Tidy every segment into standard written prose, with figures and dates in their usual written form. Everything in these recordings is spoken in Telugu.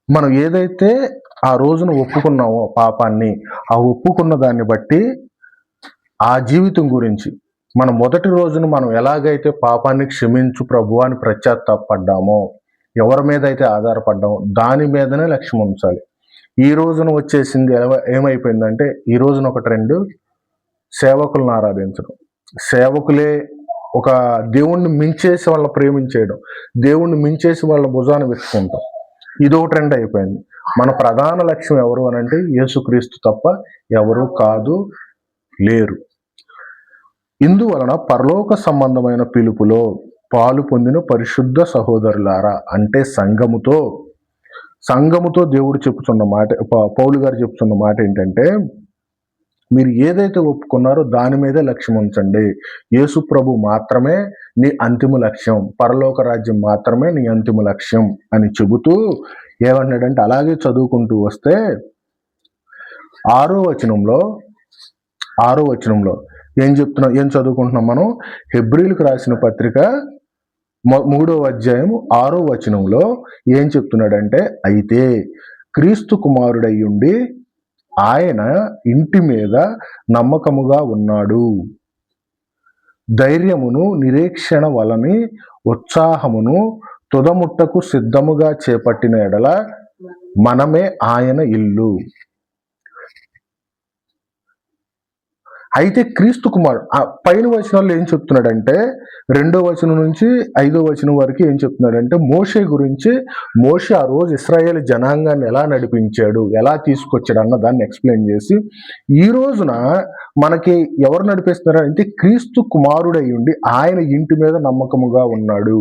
మనం ఏదైతే ఆ రోజున ఒప్పుకున్నామో పాపాన్ని, ఆ ఒప్పుకున్న దాన్ని బట్టి ఆ జీవితం గురించి మన మొదటి రోజున మనం ఎలాగైతే పాపాన్ని క్షమించు ప్రభువా అని పశ్చాత్తాపపడ్డామో, ఎవరి మీద అయితే ఆధారపడ్డామో దాని మీదనే లక్ష్యం ఉంచాలి. ఈ రోజున వచ్చేసింది ఏమైపోయిందంటే, ఈ రోజున ఒక ట్రెండ్ సేవకులను ఆరాధించడం. సేవకులే ఒక దేవుణ్ణి మించేసి వాళ్ళని ప్రేమించేయడం, దేవుణ్ణి మించేసి వాళ్ళ భుజాన వెతుకుంటాం. ఇదో ట్రెండ్ అయిపోయింది. మన ప్రధాన లక్ష్యం ఎవరు అని అంటే యేసుక్రీస్తు తప్ప ఎవరు కాదు, లేరు. ఇందువలన పరలోక సంబంధమైన పిలుపులో పాలు పొందిన పరిశుద్ధ సహోదరులారా, అంటే సంఘముతో దేవుడు చెప్పుతున్న మాట, పౌలు గారు చెప్తున్న మాట ఏంటంటే, మీరు ఏదైతే ఒప్పుకున్నారో దాని మీదే లక్ష్యం ఉంచండి. యేసు ప్రభు మాత్రమే నీ అంతిమ లక్ష్యం, పరలోక రాజ్యం మాత్రమే నీ అంతిమ లక్ష్యం అని చెబుతూ ఏమన్నాడంటే, అలాగే చదువుకుంటూ వస్తే 6వ వచనంలో ఏం చదువుకుంటున్నాం మనం? హెబ్రీలకు రాసిన పత్రిక 3వ అధ్యాయం 6వ వచనంలో ఏం చెప్తున్నాడంటే, అయితే క్రీస్తు కుమారుడయ్యుండి ఆయన ఇంటి మీద నమ్మకముగా ఉన్నాడు. ధైర్యమును నిరీక్షణ వలని ఉత్సాహమును తుదముట్టకు సిద్ధముగా చేపట్టిన ఎడల మనమే ఆయన ఇల్లు. అయితే క్రీస్తు కుమారుడు పైన వచనాల్లో ఏం చెప్తున్నాడంటే, 2వ వచనం నుంచి 5వ వచనం వరకు ఏం చెప్తున్నాడంటే, మోషే గురించి, మోషే ఆ రోజు ఇశ్రాయేలు జనాంగాన్ని ఎలా నడిపించాడు, ఎలా తీసుకొచ్చాడు అన్న దాన్ని ఎక్స్ప్లెయిన్ చేసి, ఈ రోజున మనకి ఎవరు నడిపిస్తున్నారు అంటే క్రీస్తు కుమారుడై ఉండి ఆయన ఇంటి మీద నమ్మకముగా ఉన్నాడు.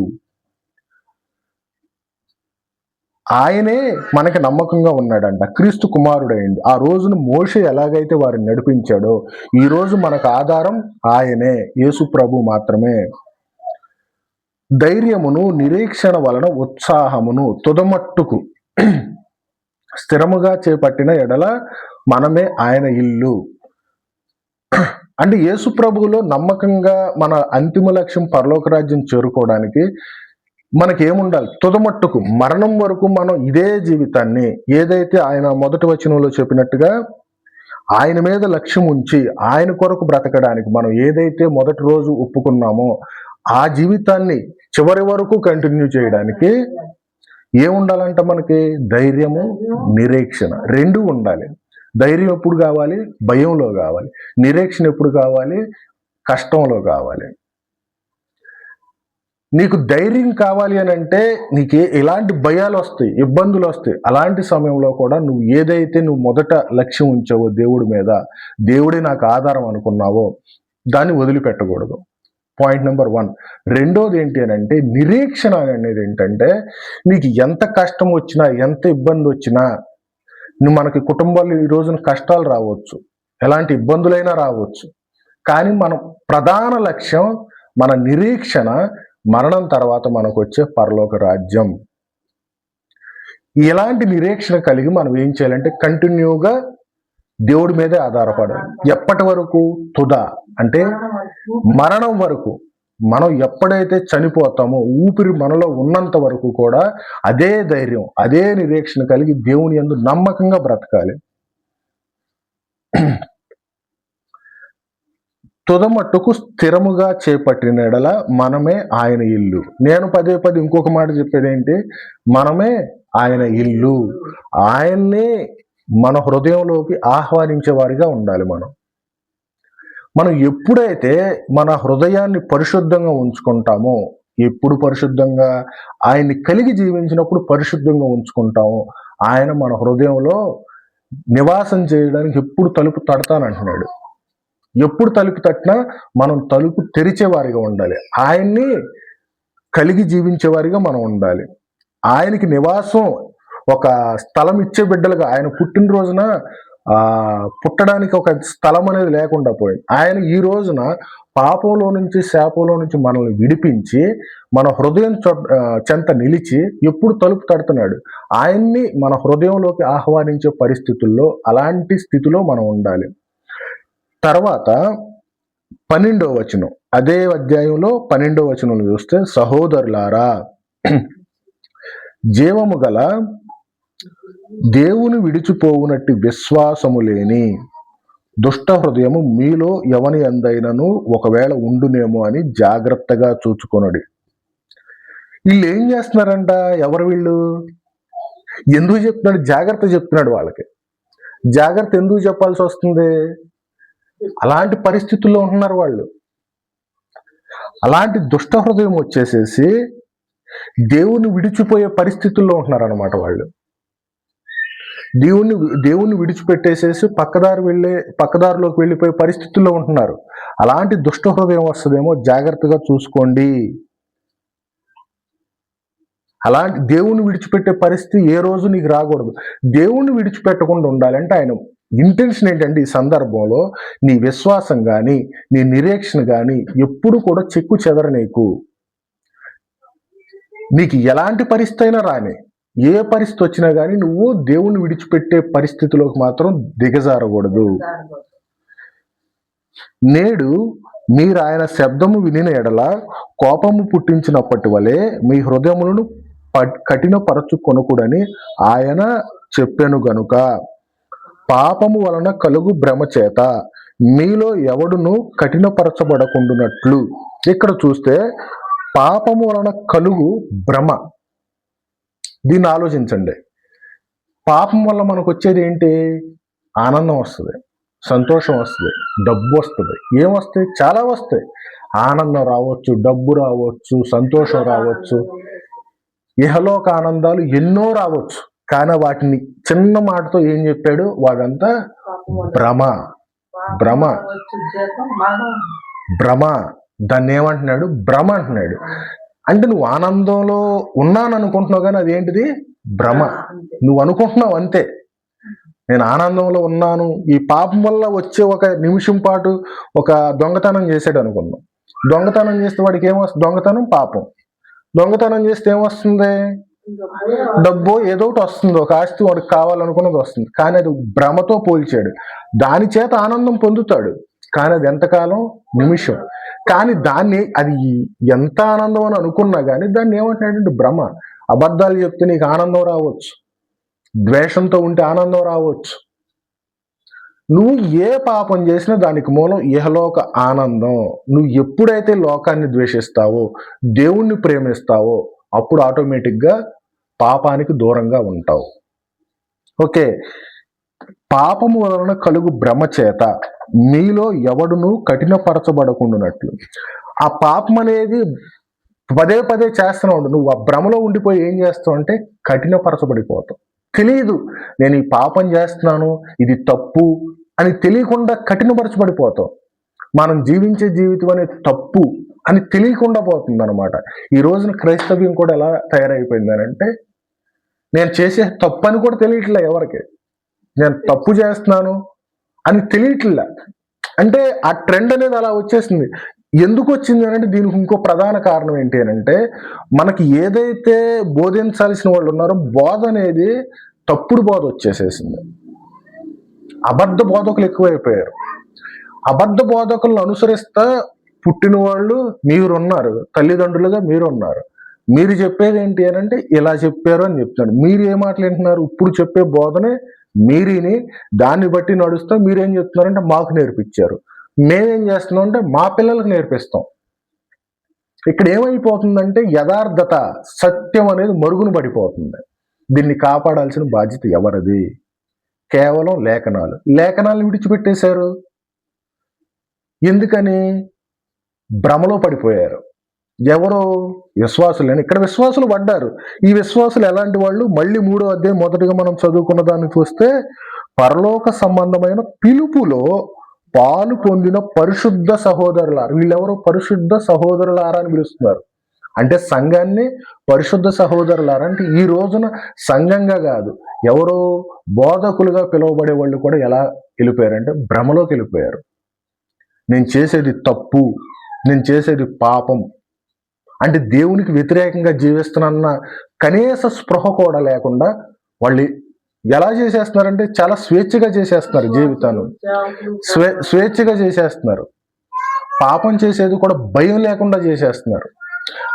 ఆయనే మనకి నమ్మకంగా ఉన్నాడంట, క్రీస్తు కుమారుడైంది. ఆ రోజున మోషే ఎలాగైతే వారిని నడిపించాడో ఈ రోజు మనకు ఆధారం ఆయనే, యేసు ప్రభు మాత్రమే. ధైర్యమును నిరీక్షణ వలన ఉత్సాహమును తుదమట్టుకు స్థిరముగా చేపట్టిన ఎడల మనమే ఆయన ఇల్లు. అంటే యేసు ప్రభువులో నమ్మకంగా మన అంతిమ లక్ష్యం పరలోక రాజ్యం చేరుకోవడానికి మనకేముండాలి? తుదమట్టుకు మరణం వరకు మనం ఇదే జీవితాన్ని, ఏదైతే ఆయన మొదటి వచనంలో చెప్పినట్టుగా ఆయన మీద లక్ష్యం ఉంచి ఆయన కొరకు బ్రతకడానికి మనం ఏదైతే మొదటి రోజు ఒప్పుకున్నామో ఆ జీవితాన్ని చివరి వరకు కంటిన్యూ చేయడానికి ఏముండాలంట? మనకి ధైర్యము, నిరీక్షణ రెండు ఉండాలి. ధైర్యం ఎప్పుడు కావాలి? భయంలో కావాలి. నిరీక్షణ ఎప్పుడు కావాలి? కష్టంలో కావాలి. నీకు ధైర్యం కావాలి అని అంటే నీకు ఎలాంటి భయాలు వస్తాయి, ఇబ్బందులు వస్తాయి. అలాంటి సమయంలో కూడా నువ్వు ఏదైతే నువ్వు మొదట లక్ష్యం ఉంచావో దేవుడి మీద, దేవుడే నాకు ఆధారం అనుకున్నావో దాన్ని వదిలిపెట్టకూడదు. Point number 1. రెండోది ఏంటి అని అంటే నిరీక్షణ అనేది ఏంటంటే, నీకు ఎంత కష్టం వచ్చినా, ఎంత ఇబ్బంది వచ్చినా, నువ్వు మనకి కుటుంబాల్లో ఈ రోజున కష్టాలు రావచ్చు, ఎలాంటి ఇబ్బందులైనా రావచ్చు, కానీ మనం ప్రధాన లక్ష్యం, మన నిరీక్షణ మరణం తర్వాత మనకు వచ్చే పరలోక రాజ్యం. ఇలాంటి నిరీక్షణ కలిగి మనం ఏం చేయాలంటే కంటిన్యూగా దేవుడి మీదే ఆధారపడాలి. ఎప్పటి వరకు? అంటే మరణం వరకు. మనం ఎప్పుడైతే చనిపోతామో ఊపిరి మనలో ఉన్నంత వరకు కూడా అదే ధైర్యం, అదే నిరీక్షణ కలిగి దేవుని యందు నమ్మకంగా బ్రతకాలి. తుదమట్టుకు స్థిరముగా చేపట్టిన ఎడల మనమే ఆయన ఇల్లు. నేను పదే ఇంకొక మాట చెప్పేది ఏంటి? మనమే ఆయన ఇల్లు. ఆయన్నే మన హృదయంలోకి ఆహ్వానించే వారిగా ఉండాలి. మనం ఎప్పుడైతే మన హృదయాన్ని పరిశుద్ధంగా ఉంచుకుంటామో, ఎప్పుడు పరిశుద్ధంగా ఆయన్ని కలిగి జీవించినప్పుడు పరిశుద్ధంగా ఉంచుకుంటామో, ఆయన మన హృదయంలో నివాసం చేయడానికి ఎప్పుడు తలుపు తడతానంటున్నాడు. ఎప్పుడు తలుపు తట్టినా మనం తలుపు తెరిచేవారిగా ఉండాలి. ఆయన్ని కలిగి జీవించేవారిగా మనం ఉండాలి. ఆయనకి నివాసం, ఒక స్థలం ఇచ్చే బిడ్డలుగా, ఆయన పుట్టినరోజున పుట్టడానికి ఒక స్థలం అనేది లేకుండా పోయింది. ఆయన ఈ రోజున పాపంలో నుంచి, శాపంలో నుంచి మనల్ని విడిపించి మన హృదయం చెంత నిలిచి ఎప్పుడు తలుపు తడుతున్నాడు. ఆయన్ని మన హృదయంలోకి ఆహ్వానించే పరిస్థితుల్లో, అలాంటి స్థితిలో మనం ఉండాలి. తర్వాత 12వ వచనం, అదే అధ్యాయంలో 12వ వచనంలో చూస్తే, సహోదరులారా, జీవము గల దేవుని విడిచిపోవునట్టి విశ్వాసము లేని దుష్ట హృదయము మీలో ఎవని ఎందైనను ఒకవేళ ఉండునేమో అని జాగ్రత్తగా చూచుకొనుడి. వీళ్ళు ఏం చేస్తున్నారంట? ఎవరు వీళ్ళు? ఎందుకు చెప్తున్నాడు? జాగ్రత్త చెప్తున్నాడు వాళ్ళకి. జాగ్రత్త ఎందుకు చెప్పాల్సి వస్తుంది? అలాంటి పరిస్థితుల్లో ఉంటున్నారు వాళ్ళు. అలాంటి దుష్ట హృదయం వచ్చేసేసి దేవుని విడిచిపోయే పరిస్థితుల్లో ఉంటున్నారు అన్నమాట వాళ్ళు. దేవుణ్ణి విడిచిపెట్టేసేసి పక్కదారిలోకి వెళ్ళిపోయే పరిస్థితుల్లో ఉంటున్నారు. అలాంటి దుష్ట హృదయం వస్తుందేమో, జాగ్రత్తగా చూసుకోండి. అలాంటి దేవుణ్ణి విడిచిపెట్టే పరిస్థితి ఏ రోజు నీకు రాకూడదు. దేవుణ్ణి విడిచిపెట్టకుండా ఉండాలంటే ఆయన ఇంటెన్షన్ ఏంటంటే, ఈ సందర్భంలో నీ విశ్వాసం కానీ నీ నిరీక్షణ కానీ ఎప్పుడు కూడా చెక్కు చెదరనీకు. నీకు ఎలాంటి పరిస్థితి అయినా రాని, ఏ పరిస్థితి వచ్చినా కానీ నువ్వు దేవుణ్ణి విడిచిపెట్టే పరిస్థితిలోకి మాత్రం దిగజారకూడదు. నేడు మీరు ఆయన శబ్దము వినిన ఎడల కోపము పుట్టించినప్పటి వలె మీ హృదయములను కఠినపరచుకొనకూడని ఆయన చెప్పెను గనుక, పాపము వలన కలుగు భ్రమ చేత మీలో ఎవడును కఠినపరచబడకుండునట్లు. ఇక్కడ చూస్తే పాపము వలన కలుగు భ్రమ. దీన్ని ఆలోచించండి. పాపం వల్ల మనకు వచ్చేది ఏంటి? ఆనందం వస్తుంది, సంతోషం వస్తుంది, డబ్బు వస్తుంది. ఏమొస్తాయి? చాలా వస్తాయి. ఆనందం రావచ్చు, డబ్బు రావచ్చు, సంతోషం రావచ్చు, ఇహలోక ఆనందాలు ఎన్నో రావచ్చు. కానీ వాటిని చిన్న మాటతో ఏం చెప్పాడు? వాడంతా భ్రమ. భ్రమ భ్రమ దాన్ని ఏమంటున్నాడు? భ్రమ అంటున్నాడు. అంటే నువ్వు ఆనందంలో ఉన్నాను అనుకుంటున్నావు, కానీ అదేంటిది? భ్రమ. నువ్వు అనుకుంటున్నావు అంతే, నేను ఆనందంలో ఉన్నాను. ఈ పాపం వల్ల వచ్చే ఒక నిమిషం పాటు ఒక దొంగతనం చేసాడు అనుకున్నాం. దొంగతనం చేస్తే వాడికి ఏమొస్తుంది? దొంగతనం పాపం. దొంగతనం చేస్తే ఏమొస్తుంది? డబ్బు ఏదో ఒకటి వస్తుంది, ఒక ఆస్తి వాడికి కావాలనుకున్నది వస్తుంది. కానీ అది భ్రమతో పోల్చాడు. దాని చేత ఆనందం పొందుతాడు, కానీ అది ఎంతకాలం? నిమిషం. కానీ అది ఎంత ఆనందం అని అనుకున్నా కానీ దాన్ని ఏమంటున్నాడంటే భ్రమ. అబద్ధాలు చెప్తే నీకు ఆనందం రావచ్చు, ద్వేషంతో ఉంటే ఆనందం రావచ్చు. నువ్వు ఏ పాపం చేసినా దానికి మూలం ఇహలోక ఆనందం. నువ్వు ఎప్పుడైతే లోకాన్ని ద్వేషిస్తావో, దేవుణ్ణి ప్రేమిస్తావో, అప్పుడు ఆటోమేటిక్గా పాపానికి దూరంగా ఉంటావు. ఓకే. పాపము వలన కలుగు భ్రమ చేత మీలో ఎవడును కఠినపరచబడకుండానట్లు. ఆ పాపం అనేది పదే పదే చేస్తూనే ఉండు. నువ్వు ఆ భ్రమలో ఉండిపోయి ఏం చేస్తావు అంటే కఠినపరచబడిపోతావు. తెలియదు నేను ఈ పాపం చేస్తున్నాను, ఇది తప్పు అని తెలియకుండా కఠినపరచబడిపోతావు. మనం జీవించే జీవితం అనేది తప్పు అని తెలియకుండా పోతుంది అనమాట. ఈ రోజున క్రైస్తవ్యం కూడా ఎలా తయారైపోయింది అని అంటే, నేను చేసే తప్పు అని కూడా తెలియట్లే ఎవరికి, నేను తప్పు చేస్తున్నాను అని తెలియట్లే. అంటే ఆ ట్రెండ్ అనేది అలా వచ్చేసింది. ఎందుకు వచ్చింది అని అంటే, దీనికి ఇంకో ప్రధాన కారణం ఏంటి అని అంటే, మనకి ఏదైతే బోధించాల్సిన వాళ్ళు ఉన్నారో బోధ అనేది తప్పుడు బోధ వచ్చేసేసింది. అబద్ధ బోధకులు ఎక్కువైపోయారు. అబద్ధ బోధకులను అనుసరిస్తా పుట్టిన వాళ్ళు మీరున్నారు, తల్లిదండ్రులుగా మీరున్నారు. మీరు చెప్పేది ఏంటి అని అంటే ఇలా చెప్పారు అని చెప్తాడు. మీరు ఏ మాటలు వింటున్నారు? ఇప్పుడు చెప్పే బోధనే మీరిని దాన్ని బట్టి నడుస్తా మీరేం చెప్తున్నారంటే మాకు నేర్పించారు, మేమేం చేస్తున్నాం అంటే మా పిల్లలకు నేర్పిస్తాం. ఇక్కడ ఏమైపోతుందంటే యథార్థత, సత్యం అనేది మరుగున పడిపోతుంది. దీన్ని కాపాడాల్సిన బాధ్యత ఎవరిది? కేవలం లేఖనాలను విడిచిపెట్టేశారు. ఎందుకని? భ్రమలో పడిపోయారు. ఎవరో విశ్వాసులని. ఇక్కడ విశ్వాసులు పడ్డారు. ఈ విశ్వాసులు ఎలాంటి వాళ్ళు? మళ్ళీ 3వ అధ్యాయం మొదటిగా మనం చదువుకున్న దాన్ని చూస్తే, పరలోక సంబంధమైన పిలుపులో పాలు పొందిన పరిశుద్ధ సహోదరులారా. వీళ్ళెవరో పరిశుద్ధ సహోదరులారా అని పిలుస్తున్నారు. అంటే సంఘాన్ని పరిశుద్ధ సహోదరులారా అంటే ఈ రోజున సంఘంగా కాదు, ఎవరో బోధకులుగా పిలువబడే వాళ్ళు కూడా ఎలా వెళ్ళిపోయారంటే భ్రమలోకి వెళ్ళిపోయారు. నేను చేసేది తప్పు, నేను చేసేది పాపం, అంటే దేవునికి వ్యతిరేకంగా జీవిస్తున్న కనీస స్పృహ కూడా లేకుండా వాళ్ళు ఎలా చేసేస్తున్నారంటే చాలా స్వేచ్ఛగా చేసేస్తున్నారు. జీవితాన్ని స్వేచ్ఛగా చేసేస్తున్నారు. పాపం చేసేది కూడా భయం లేకుండా చేసేస్తున్నారు.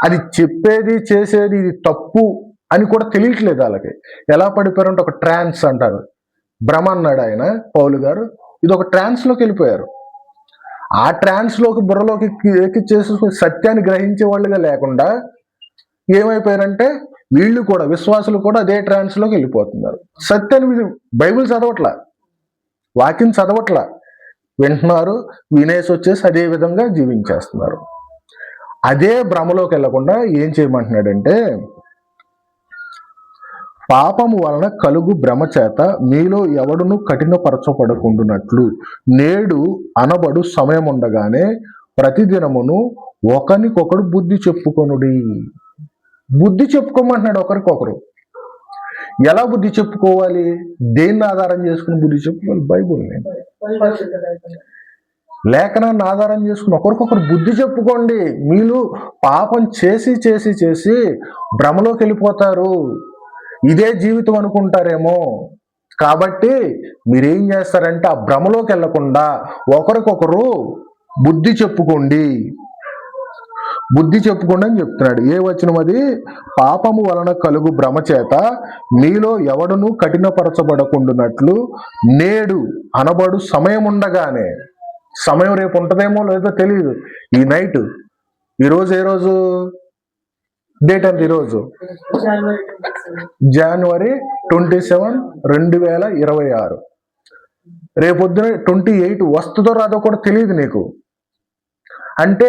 అది చెప్పేది చేసేది ఇది తప్పు అని కూడా తెలియట్లేదు వాళ్ళకి. ఎలా పడిపోయారంటే ఒక ట్రాన్స్ అంటారు, భ్రమ అన్నాడు ఆయన పౌలు గారు. ఇది ఒక ట్రాన్స్లోకి వెళ్ళిపోయారు. ఆ ట్రాన్స్లోకి బుర్రలోకి ఎక్కిచ్చేసి సత్యాన్ని గ్రహించే వాళ్ళుగా లేకుండా ఏమైపోయారంటే వీళ్ళు కూడా, విశ్వాసులు కూడా అదే ట్రాన్స్లోకి వెళ్ళిపోతున్నారు. సత్యాన్ని బైబిల్ చదవట్లా, వాక్యం చదవట్లా, వింటున్నారు, వినేసి వచ్చేసి అదే విధంగా జీవించేస్తున్నారు. అదే భ్రమలోకి వెళ్లకుండా ఏం చేయమంటున్నాడంటే, పాపము వలన కలుగు భ్రమ చేత మీలో ఎవడును కఠినపరచబడకుండునట్లు నేడు అనబడు సమయం ఉండగానే ప్రతిదినమును ఒకరికొకడు బుద్ధి చెప్పుకొనుడి. బుద్ధి చెప్పుకోమంటున్నాడు ఒకరికొకరు. ఎలా బుద్ధి చెప్పుకోవాలి? దేన్ని ఆధారం చేసుకుని బుద్ధి చెప్పుకోవాలి? బైబుల్ని, లేఖనాన్ని ఆధారం చేసుకుని ఒకరికొకరు బుద్ధి చెప్పుకోండి. మీరు పాపం చేసి చేసి చేసి భ్రమలోకి వెళ్ళిపోతారు, ఇదే జీవితం అనుకుంటారేమో. కాబట్టి మీరేం చేస్తారంటే ఆ భ్రమలోకి వెళ్లకుండా ఒకరికొకరు బుద్ధి చెప్పుకోండి, బుద్ధి చెప్పుకోండి అని చెప్తున్నాడు. ఏ వచనం అది? పాపము వలన కలుగు భ్రమ చేత మీలో ఎవడును కఠినపరచబడకుండునట్లు నేడు అనబడు సమయం ఉండగానే. సమయం రేపు ఉంటుందేమో లేదో తెలియదు. ఈ నైట్, ఈరోజు ఏ రోజు? డేట్ అంత ఈరోజు జనవరి 27, 2026. రేపొద్దున 28 వస్తుందో రాదో కూడా తెలియదు నీకు. అంటే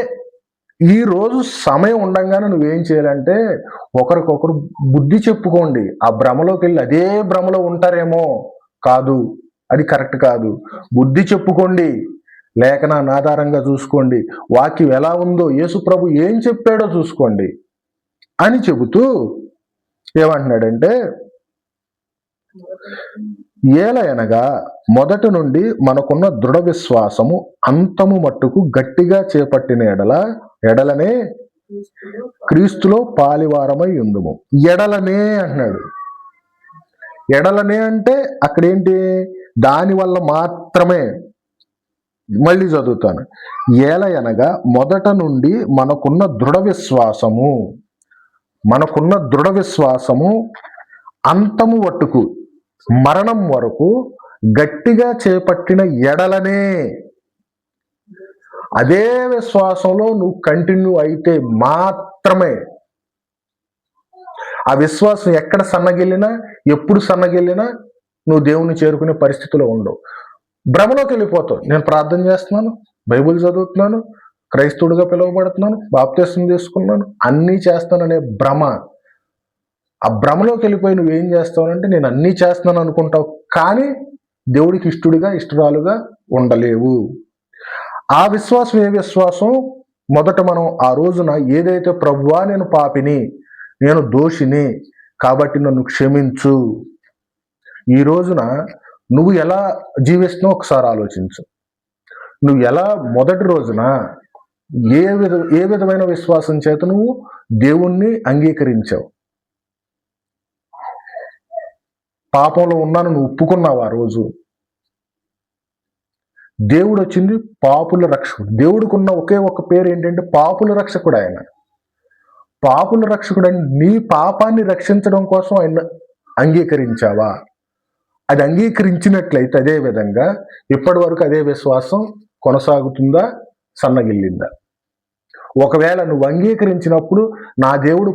ఈ రోజు సమయం ఉండగానే నువ్వేం చేయాలంటే ఒకరికొకరు బుద్ధి చెప్పుకోండి. ఆ భ్రమలోకి వెళ్ళి అదే భ్రమలో ఉంటారేమో, కాదు, అది కరెక్ట్ కాదు. బుద్ధి చెప్పుకోండి, లేఖనాన్ని ఆధారంగా చూసుకోండి, వాక్యం ఎలా ఉందో, యేసు ప్రభు ఏం చెప్పాడో చూసుకోండి అని చెబుతూ ఏమంటున్నాడంటే, ఏలయనగా మొదటి నుండి మనకున్న దృఢ విశ్వాసము అంతము మట్టుకు గట్టిగా చేపట్టిన ఎడలనే క్రీస్తులో పాలివారమై ఉందుము. ఎడలనే అంటున్నాడు. ఎడలనే అంటే అక్కడేంటి? దానివల్ల మాత్రమే. మళ్ళీ చదువుతాను. ఏలయనగా మొదట నుండి మనకున్న దృఢ విశ్వాసము అంతము మట్టుకు, మరణం వరకు గట్టిగా చేపట్టిన ఎడలనే. అదే విశ్వాసంలో నువ్వు కంటిన్యూ అయితే మాత్రమే. ఆ విశ్వాసం ఎక్కడ సన్నగిల్లినా, ఎప్పుడు సన్నగిల్లినా నువ్వు దేవుణ్ణి చేరుకునే పరిస్థితిలో ఉండవు. భ్రమలోకి వెళ్ళిపోతావు. నేను ప్రార్థన చేస్తున్నాను, బైబిల్ చదువుతున్నాను, క్రైస్తవుడిగా పిలువబడుతున్నాను, బాప్తిసం తీసుకున్నాను, అన్నీ చేస్తాననే భ్రమ. ఆ భ్రమలోకి వెళ్ళిపోయి నువ్వేం చేస్తావంటే నేను అన్నీ చేస్తున్నాను అనుకుంటావు, కానీ దేవుడికి ఇష్టడుగా ఇష్టరాలుగా ఉండలేవు. ఆ విశ్వాసం ఏ విశ్వాసం? మొదట మనం ఆ రోజున ఏదైతే ప్రభువా నేను పాపిని, నేను దోషిని, కాబట్టి నన్ను క్షమించు. ఈ రోజున నువ్వు ఎలా జీవిస్తున్నావు ఒకసారి ఆలోచించు. నువ్వు ఎలా మొదటి రోజున ఏ విధమైన విశ్వాసం చేత నువ్వు దేవుణ్ణి అంగీకరించావు? పాపంలో ఉన్నాను నువ్వు ఒప్పుకున్నావు. ఆ రోజు దేవుడు వచ్చింది పాపుల రక్షకుడు. దేవుడికి ఉన్న ఒకే ఒక పేరు ఏంటంటే పాపుల రక్షకుడు. ఆయన పాపుల రక్షకుడు. నీ పాపాన్ని రక్షించడం కోసం ఆయన అంగీకరించావా? అది అంగీకరించినట్లయితే అదే విధంగా ఇప్పటి వరకు అదే విశ్వాసం కొనసాగుతుందా, సన్నగిల్లిందా? ఒకవేళ నువ్వు అంగీకరించినప్పుడు నా దేవుడు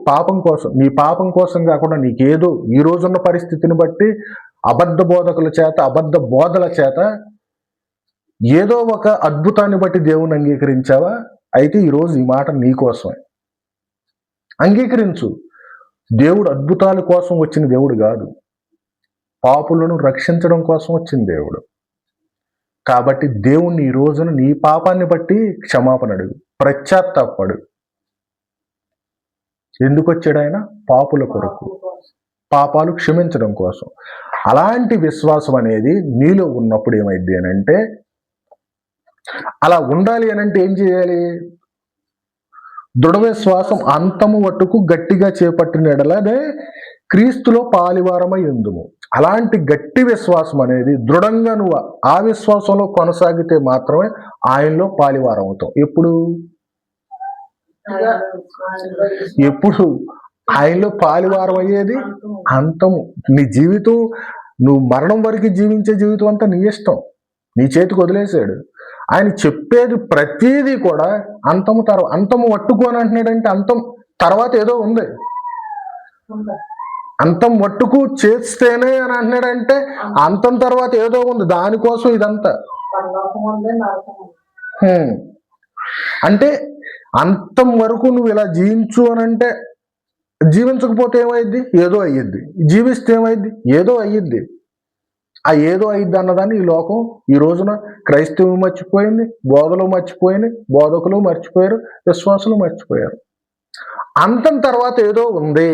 పాపం కోసం, నీ పాపం కోసం కాకుండా నీకేదో ఈ రోజున్న పరిస్థితిని బట్టి అబద్ధ బోధకుల చేత, అబద్ధ బోధల చేత ఏదో ఒక అద్భుతాన్ని బట్టి దేవుని అంగీకరించావా? అయితే ఈరోజు ఈ మాట నీకోసమే. అంగీకరించు. దేవుడు అద్భుతాల కోసం వచ్చిన దేవుడు కాదు, పాపులను రక్షించడం కోసం వచ్చిన దేవుడు. కాబట్టి దేవుణ్ణి ఈ రోజున నీ పాపాన్ని బట్టి క్షమాపణ అడుగు, పశ్చాత్తాపడు. ఎందుకు వచ్చాడు ఆయన? పాపుల కొరకు, పాపాలు క్షమించడం కోసం. అలాంటి విశ్వాసం అనేది నీలో ఉన్నప్పుడు ఏమైంది అని అంటే, అలా ఉండాలి అని అంటే ఏం చేయాలి? దృఢ విశ్వాసం అంతము మట్టుకు గట్టిగా చేపట్టిన ఎడలనే క్రీస్తులో పాలివారమై ఉందుము. అలాంటి గట్టి విశ్వాసం అనేది దృఢంగా నువ్వు ఆ విశ్వాసంలో కొనసాగితే మాత్రమే ఆయనలో పాలివారం అవుతాం. ఎప్పుడు ఆయనలో పాలివారం అయ్యేది అంతము. నీ జీవితం, నువ్వు మరణం వరకు జీవించే జీవితం అంతా నీ ఇష్టం, నీ చేతికి వదిలేశాడు. ఆయన చెప్పేది ప్రతిదీ కూడా అంతము అంతము పట్టుకోని అంటున్నాడంటే అంతం తర్వాత ఏదో ఉంది. అంతం మట్టుకు చేస్తేనే అని అంటున్నాడంటే అంతం తర్వాత ఏదో ఉంది, దానికోసం ఇదంతా. అంటే అంతం వరకు నువ్వు ఇలా జీవించు అని అంటే, జీవించకపోతే ఏమైద్ది? ఏదో అయ్యిద్ది. జీవిస్తే ఏమైద్ది? ఏదో అయ్యిద్ది. ఆ ఏదో అయ్యిద్ది అన్నదాన్ని ఈ లోకం ఈ రోజున క్రైస్తవం మర్చిపోయింది, బోధలు మర్చిపోయింది, బోధకులు మర్చిపోయారు, విశ్వాసులు మర్చిపోయారు. అంతం తర్వాత ఏదో ఉంది.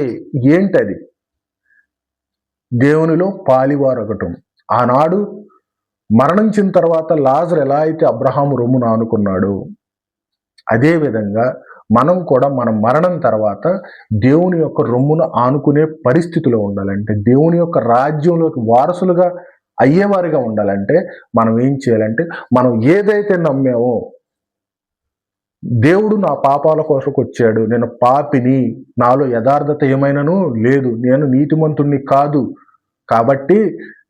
ఏంటది? దేవునిలో పాలివారగటం. ఆనాడు మరణించిన తర్వాత లాజరు ఎలా అయితే అబ్రహాము రొమ్మును ఆనుకున్నాడు, అదేవిధంగా మనం కూడా మన మరణం తర్వాత దేవుని యొక్క రొమ్మును ఆనుకునే పరిస్థితిలో ఉండాలంటే, దేవుని యొక్క రాజ్యంలోకి వారసులుగా అయ్యేవారిగా ఉండాలంటే మనం ఏం చేయాలంటే, మనం ఏదైతే నమ్మామో, దేవుడు నా పాపాల కోసం వచ్చాడు, నేను పాపిని, నాలో యథార్థత ఏమైనాను లేదు, నేను నీతిమంతుణ్ణి కాదు, కాబట్టి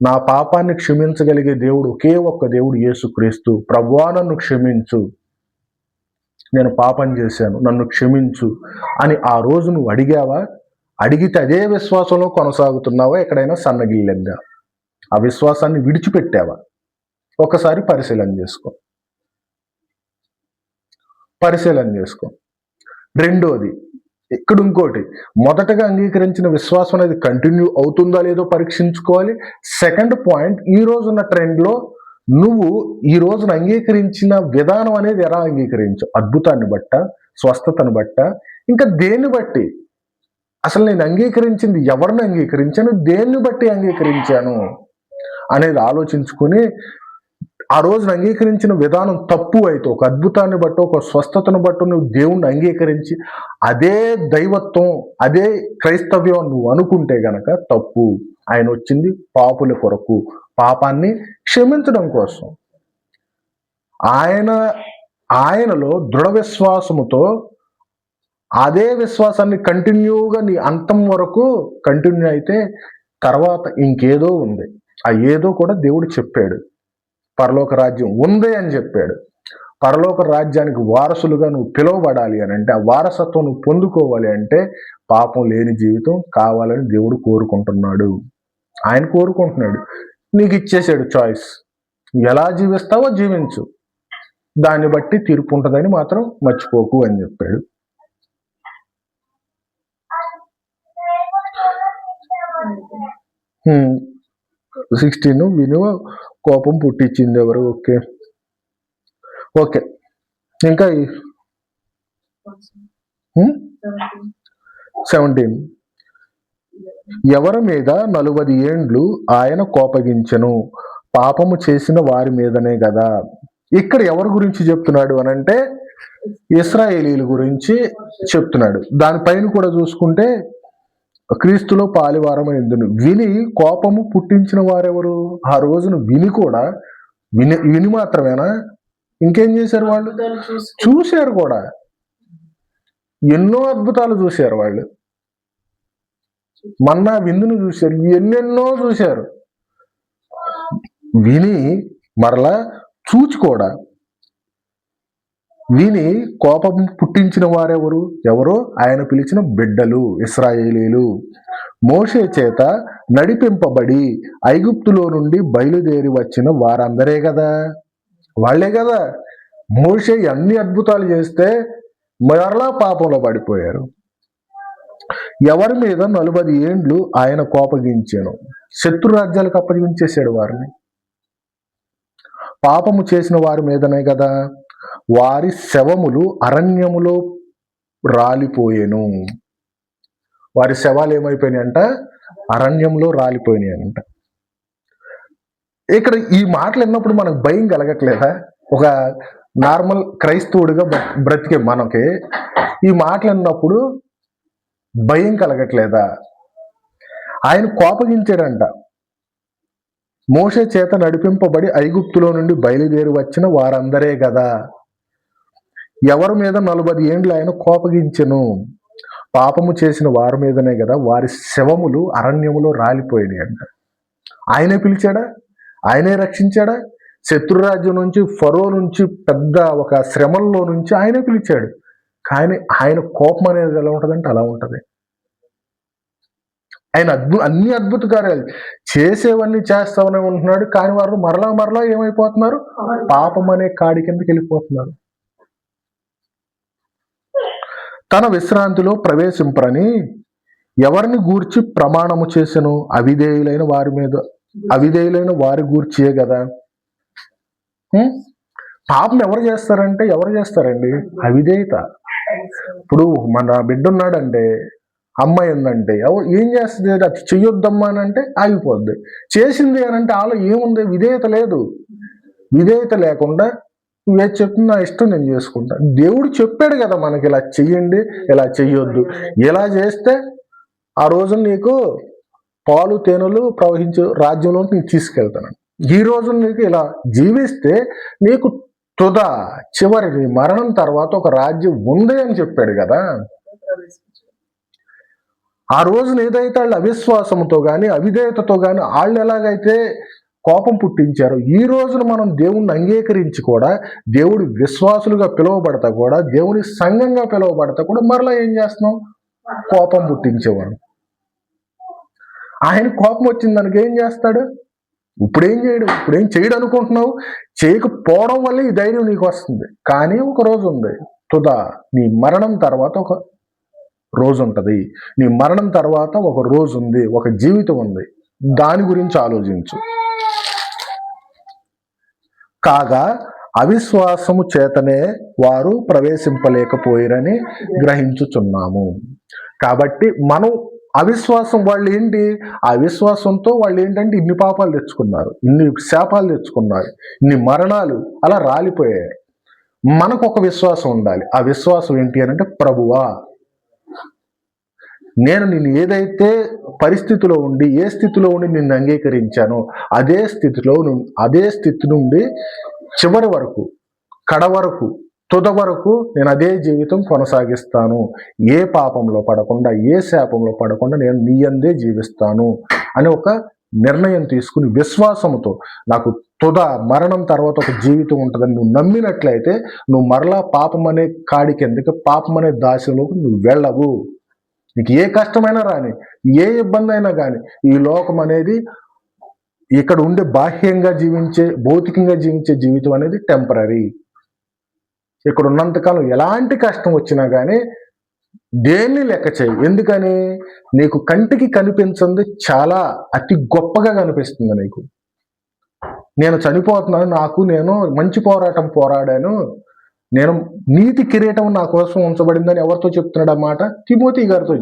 నా పాపాన్ని క్షమించగలిగే దేవుడు ఒకే ఒక్క దేవుడు యేసుక్రీస్తు. ప్రభువా నన్ను క్షమించు, నేను పాపం చేశాను, నన్ను క్షమించు అని ఆ రోజు నువ్వు అడిగావా? అడిగితే అదే విశ్వాసంలో కొనసాగుతున్నావా? ఎక్కడైనా సన్నగిల్లంగా ఆ విశ్వాసాన్ని విడిచిపెట్టావా? ఒకసారి పరిశీలన చేసుకో. రెండోది, ఇక్కడ ఇంకోటి, మొదటగా అంగీకరించిన విశ్వాసం అనేది కంటిన్యూ అవుతుందా లేదో పరీక్షించుకోవాలి. సెకండ్ పాయింట్, ఈ రోజున్న ట్రెండ్లో నువ్వు ఈ రోజున అంగీకరించిన విధానం అనేది ఎలా అంగీకరించు? అద్భుతాన్ని బట్ట, స్వస్థతను బట్ట, ఇంకా దేన్ని బట్టి? అసలు నేను అంగీకరించింది ఎవరిని అంగీకరించాను, దేన్ని బట్టి అంగీకరించాను అనేది ఆలోచించుకుని, ఆ రోజున అంగీకరించిన విధానం తప్పు అయితే, ఒక అద్భుతాన్ని బట్టి, ఒక స్వస్థతను బట్టి నువ్వు దేవుణ్ణి అంగీకరించి అదే దైవత్వం, అదే క్రైస్తవ్యం నువ్వు అనుకుంటే గనక తప్పు. ఆయన వచ్చింది పాపుల కొరకు, పాపాన్ని క్షమించడం కోసం. ఆయనలో దృఢ విశ్వాసముతో అదే విశ్వాసాన్ని కంటిన్యూగా నీ అంతం వరకు కంటిన్యూ అయితే తర్వాత ఇంకేదో ఉంది. ఆ ఏదో కూడా దేవుడు చెప్పాడు. పరలోక రాజ్యం ఉంది అని చెప్పాడు. పరలోక రాజ్యానికి వారసులుగా నువ్వు పిలువబడాలి అని అంటే, ఆ వారసత్వం నువ్వు పొందుకోవాలి అంటే పాపం లేని జీవితం కావాలని దేవుడు కోరుకుంటున్నాడు. ఆయన కోరుకుంటున్నాడు, నీకు ఇచ్చేసాడు చాయిస్. ఎలా జీవిస్తావో జీవించు, దాన్ని బట్టి తీర్పు ఉంటుందని మాత్రం మర్చిపోకు అని చెప్పాడు. హ్మ్. 16 వినువ కోపం పుట్టించింది ఎవరు? ఓకే. ఇంకా 17, ఎవరి మీద 40 ఏండ్లు ఆయన కోపగించెను, పాపము చేసిన వారి మీదనే కదా. ఇక్కడ ఎవరి గురించి చెప్తున్నాడు అని అంటే, ఇశ్రాయేలీల గురించి చెప్తున్నాడు. దానిపైన కూడా చూసుకుంటే, క్రీస్తులో పాలివారం ఎందును విని కోపము పుట్టించిన వారెవరు? ఆ రోజును విని కూడా విని మాత్రమేనా, ఇంకేం చేశారు వాళ్ళు? చూశారు కూడా, ఎన్నో అద్భుతాలు చూశారు వాళ్ళు. మన్నా విందును చూశారు, ఎన్నెన్నో చూశారు. విని మరలా చూచి కూడా విని కోపం పుట్టించిన వారెవరు? ఎవరో ఆయన పిలిచిన బిడ్డలు, ఇశ్రాయేలీలు. మోషే చేత నడిపింపబడి ఐగుప్తులో నుండి బయలుదేరి వచ్చిన వారందరే కదా, వాళ్లే కదా. మోషే అన్ని అద్భుతాలు చేస్తే మరలా పాపంలో పడిపోయారు. ఎవరి మీద 40 ఏండ్లు ఆయన కోపగించాను? శత్రు రాజ్యాలకు అప్పగించేశాడు వారిని. పాపము చేసిన వారి మీదనే కదా. వారి శవములు అరణ్యములో రాలిపోయేను. వారి శవాలు ఏమైపోయినాయంట? అరణ్యంలో రాలిపోయినాయంట. ఇక్కడ ఈ మాటలు విన్నప్పుడు మనకు భయం కలగట్లేదా? ఒక నార్మల్ క్రైస్తవుడిగా బ్రతికే మనకి ఈ మాటలు విన్నప్పుడు భయం కలగట్లేదా? ఆయన కోపగించాడంట. మోషే చేత నడిపింపబడి ఐగుప్తులో నుండి బయలుదేరి వచ్చిన వారందరే కదా. ఎవరి మీద 40 ఏండ్లు ఆయన కోపగించెను? పాపము చేసిన వారి మీదనే కదా వారి శవములు అరణ్యములో రాలిపోయినాయి అంట. ఆయనే పిలిచాడా? ఆయనే రక్షించాడా? శత్రురాజ్యం నుంచి, ఫరో నుంచి, పెద్ద ఒక శ్రమల్లో నుంచి ఆయనే పిలిచాడు. కానీ ఆయన కోపం అనేది ఎలా ఉంటుందంటే అలా ఉంటుంది. ఆయన అన్ని అద్భుత కార్యాలు చేసేవన్నీ చేస్తామని ఉంటున్నాడు. కానీ వారు మరలా ఏమైపోతున్నారు? పాపం అనే కాడి కిందకి వెళ్ళిపోతున్నారు. తన విశ్రాంతిలో ప్రవేశింపరని ఎవరిని గూర్చి ప్రమాణము చేసెను? అవిధేయులైన వారి గూర్చియే కదా. పాపం ఎవరు చేస్తారండి? అవిధేయత. ఇప్పుడు మన బిడ్డ ఉన్నాడంటే, అమ్మాయి ఉందంటే ఏం చేస్తుంది? అది చెయ్యొద్దమ్మా అని అంటే ఆగిపోద్ది. చేసింది అని అంటే ఆలో ఏముంది? విధేయత లేదు. విధేయత లేకుండా నువ్వు చెప్తున్నా నా ఇష్టం నేను చేసుకుంటా. దేవుడు చెప్పాడు కదా మనకి, ఇలా చెయ్యండి, ఇలా చెయ్యొద్దు. ఇలా చేస్తే ఆ రోజు నీకు పాలు తేనెలు ప్రవహించే రాజ్యంలోకి నీకు తీసుకెళ్తాను. ఈ రోజు నీకు ఇలా జీవిస్తే నీకు చివరి నీ మరణం తర్వాత ఒక రాజ్యం ఉంది అని చెప్పాడు కదా. ఆ రోజున ఏదైతే వాళ్ళు అవిశ్వాసంతో కానీ అవిధేయతతో కానీ వాళ్ళు ఎలాగైతే కోపం పుట్టించారో, ఈ రోజున మనం దేవుణ్ణి అంగీకరించి కూడా, దేవుడి విశ్వాసులుగా పిలువబడతా కూడా, దేవుని సంఘంగా పిలువబడతా కూడా మరలా ఏం చేస్తున్నాం? కోపం పుట్టించేవాడు. ఆయన కోపం వచ్చిన దానికి ఏం చేస్తాడు? ఇప్పుడేం చేయడు అనుకుంటున్నావు. చేయకపోవడం వల్ల ఈ ధైర్యం నీకు వస్తుంది. కానీ ఒక రోజు ఉంది, నీ మరణం తర్వాత ఒక రోజు ఉంటుంది. నీ మరణం తర్వాత ఒక రోజు ఉంది, ఒక జీవితం ఉంది. దాని గురించి ఆలోచించు. కాగా అవిశ్వాసము చేతనే వారు ప్రవేశింపలేకపోయిరని గ్రహించుచున్నాము. కాబట్టి మనం అవిశ్వాసం వాళ్ళు ఏంటి? ఆ అవిశ్వాసంతో వాళ్ళు ఏంటంటే ఇన్ని పాపాలు తెచ్చుకున్నారు, ఇన్ని శాపాలు తెచ్చుకున్నారు, ఇన్ని మరణాలు అలా రాలిపోయారు. మనకు ఒక విశ్వాసం ఉండాలి. ఆ విశ్వాసం ఏంటి అని అంటే, ప్రభువా నేను నిన్ను ఏదైతే పరిస్థితిలో ఉండి, ఏ స్థితిలో ఉండి నిన్ను అంగీకరించానో అదే స్థితి నుండి చివరి వరకు, కడ వరకు, తుద వరకు నేను అదే జీవితం కొనసాగిస్తాను. ఏ పాపంలో పడకుండా, ఏ శాపంలో పడకుండా నేను నీ అందే జీవిస్తాను అని ఒక నిర్ణయం తీసుకుని విశ్వాసంతో, నాకు మరణం తర్వాత ఒక జీవితం ఉంటుందని నువ్వు నమ్మినట్లయితే నువ్వు మరలా పాపం అనే కాడి కిందకి, పాపం అనే దాశలోకి నువ్వు వెళ్ళవు. నీకు ఏ కష్టమైనా రాని, ఏ ఇబ్బంది అయినా కానీ, ఈ లోకం అనేది ఇక్కడ ఉండే బాహ్యంగా జీవించే, భౌతికంగా జీవించే జీవితం అనేది టెంపరీ. ఇక్కడ ఉన్నంతకాలం ఎలాంటి కష్టం వచ్చినా కానీ దేన్ని లెక్క చేయి. ఎందుకని? నీకు కంటికి కనిపించింది చాలా అతి గొప్పగా కనిపిస్తుంది నీకు. నేను చనిపోతున్నాను, నేను మంచి పోరాటం పోరాడాను, నేను నీతి కిరీటం నా కోసం ఉంచబడిందని ఎవరితో చెప్తున్నాడు అన్నమాట? తిమోతి గారితో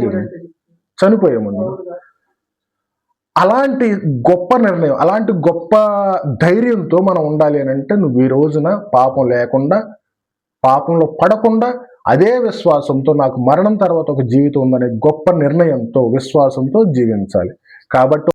చనిపోయే ముందు. అలాంటి గొప్ప నిర్ణయం, అలాంటి గొప్ప ధైర్యంతో మనం ఉండాలి అని అంటే, నువ్వు ఈ రోజున పాపం లేకుండా, పాపంలో పడకుండా, అదే విశ్వాసంతో నాకు మరణం తర్వాత ఒక జీవితం ఉందనే గొప్ప నిర్ణయంతో, విశ్వాసంతో జీవించాలి. కాబట్టి